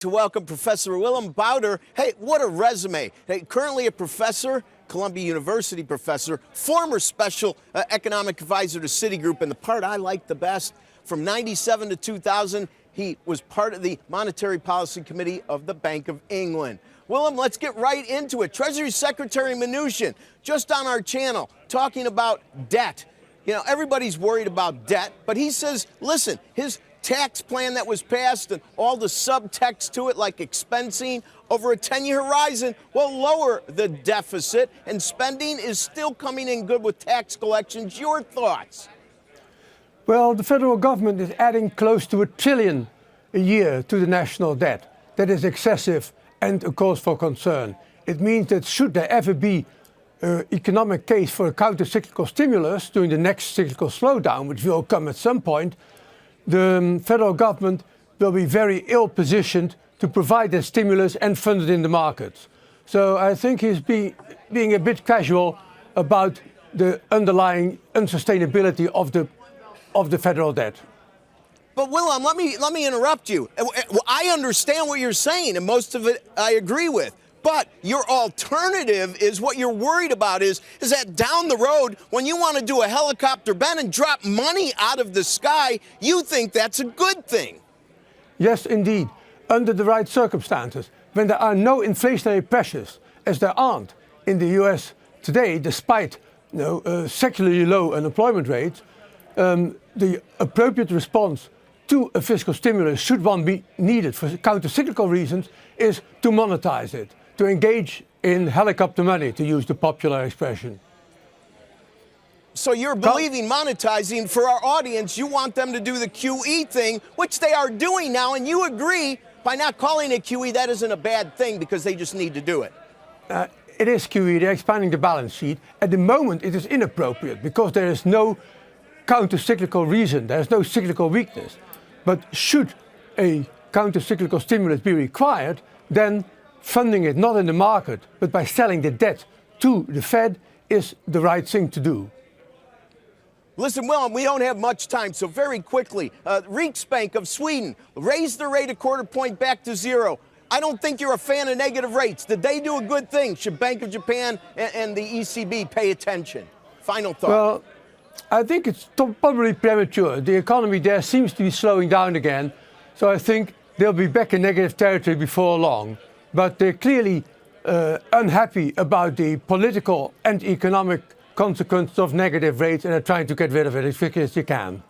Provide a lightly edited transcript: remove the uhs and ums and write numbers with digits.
To welcome Professor Willem Buiter. Hey, what a resume. Hey, currently a professor, Columbia University professor, former special economic advisor to Citigroup, and the part I like the best, from 97 to 2000, he was part of the Monetary Policy Committee of the Bank of England. Willem, let's get right into it. Treasury Secretary Mnuchin, just on our channel, talking about debt. You know, everybody's worried about debt, but he says, listen, his tax plan that was passed and all the subtext to it, like expensing over a 10-year horizon, will lower the deficit, and spending is still coming in good with tax collections. Your thoughts? Well, the federal government is adding close to $1 trillion a year to the national debt. That is excessive and a cause for concern. It means that should there ever be an economic case for a counter-cyclical stimulus during the next cyclical slowdown, which will come at some point, the federal government will be very ill-positioned to provide that stimulus and fund it in the markets. So I think he's being a bit casual about the underlying unsustainability of the federal debt. But Willem, let me interrupt you. I understand what you're saying, and most of it I agree with. But your alternative is what you're worried about is that down the road, when you want to do a helicopter bend and drop money out of the sky, you think that's a good thing. Yes, indeed. Under the right circumstances, when there are no inflationary pressures, as there aren't in the US today, despite secularly low unemployment rates, the appropriate response to a fiscal stimulus, should one be needed for counter-cyclical reasons, is to monetize it, to engage in helicopter money, to use the popular expression. So you're believing monetizing. For our audience, you want them to do the QE thing, which they are doing now, and you agree by not calling it QE, that isn't a bad thing because they just need to do it. It is QE, they're expanding the balance sheet. At the moment it is inappropriate because there is no counter-cyclical reason, there is no cyclical weakness. But should a counter-cyclical stimulus be required, then funding it not in the market, but by selling the debt to the Fed is the right thing to do. Listen, Willem, we don't have much time, so very quickly, Riksbank of Sweden raised the rate a quarter point back to zero. I don't think you're a fan of negative rates. Did they do a good thing? Should Bank of Japan and the ECB pay attention? Final thought. Well, I think it's probably premature. The economy there seems to be slowing down again, so I think they'll be back in negative territory before long. But they're clearly unhappy about the political and economic consequences of negative rates, and are trying to get rid of it as quickly as they can.